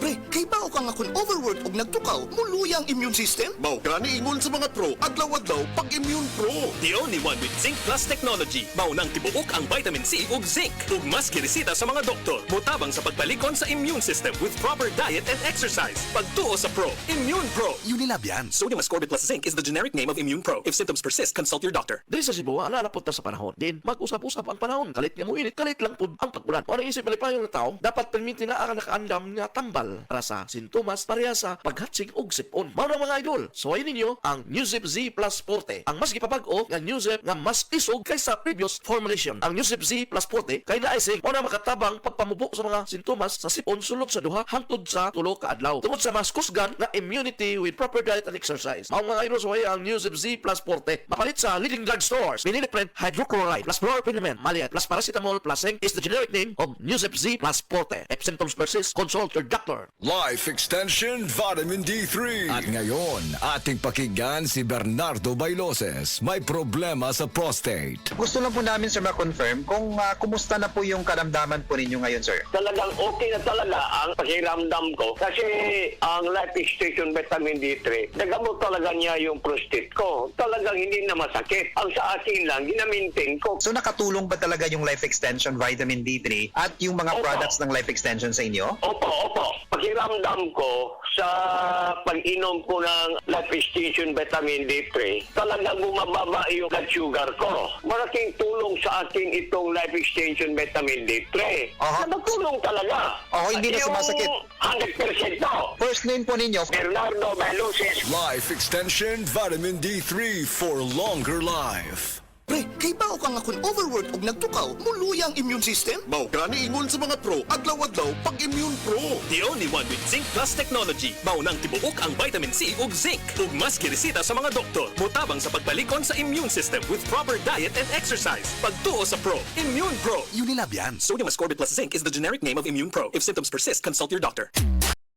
Pre, kay bao ka nga kung overwork og nagtukaw, muluyang immune system? Mao gani ingon sa mga pro, adlaw-adlaw pag Immune Pro. The only one with Zinc Plus technology. Maunang tibuok ang vitamin C ug zinc. Ug mas giresita sa mga doktor. Mutabang sa pagbalikon sa immune system with proper diet and exercise. Pagtuo sa Pro, Immune Pro. Unilab yan. Sodium ascorbate plus zinc is the generic name of Immune Pro. If symptoms persist, consult your doctor. Dili sa Cebu, nalalapot na sa panahon. Din, mag-usap-usap ang panahon. Kalit nga mo init, kalit lang po ang pag-ulan. Kung ano isip malipayong na tao, dapat permitin na ang nakaandam nga tambal para sa sintomas pareha sa paghatsig og sipon. Mao na mga idol, suwayin ninyo ang Newzip Z Plus Forte. Ang mas gipapag-o nga Newzip nga mas isog kaysa previous formulation. Ang Newzip Z Plus Forte kay naisig o na makatabang pagpamubo sa mga sintomas sa sipon sulod sa duha hangtod sa tulo ka adlaw. Tungod sa mas kusgan na immunity with proper diet and exercise. Mao mga idol, suway ang Newzip Z Plus Forte. Mapalit sa leading drug stores. Minilipren hydrochloride plus fluoropyrimidine maliat plus paracetamol plus zinc is the generic name of Newzip Z Plus Forte. If symptoms persist, consult your doctor. Life Extension Vitamin D3. At ngayon, ating pakinggan si Bernardo Bailoses. May problema sa prostate. Gusto lang po namin, sir, ma-confirm kung kumusta na po yung karamdaman po ninyo ngayon, sir. Talagang okay na talaga ang pakiramdam ko kasi ang Life Extension Vitamin D3, nagamot talaga niya yung prostate ko. Talagang hindi na masakit. Ang sa akin lang, ginamintain ko. So nakatulong ba talaga yung Life Extension Vitamin D3 at yung mga Opo. products ng Life Extension sa inyo? Opo. Pakiramdam ko sa pag-inom ko ng Life Extension Vitamin D3, talagang bumababa yung blood sugar ko. Malaking tulong sa akin itong Life Extension Vitamin D3. Aha. Nagtulong talaga. Hindi na Yung sumasakit. 100% to. First name po ninyo? Bernardo Bailoses. Life Extension Vitamin D3 for longer life. Pre, kay bao ka nga kung overwork og nagtukaw, muluyang immune system? Mao gani ingon sa mga pro, adlaw-adlaw pag Immune Pro. The only one with Zinc Plus technology. Maunang tibuok ang vitamin C ug zinc. Ug mas giresita sa mga doktor. Mutabang sa pagbalikon sa immune system with proper diet and exercise. Pagtuo sa Pro, Immune Pro. Unilab yan. Sodium ascorbate plus zinc is the generic name of Immune Pro. If symptoms persist, consult your doctor.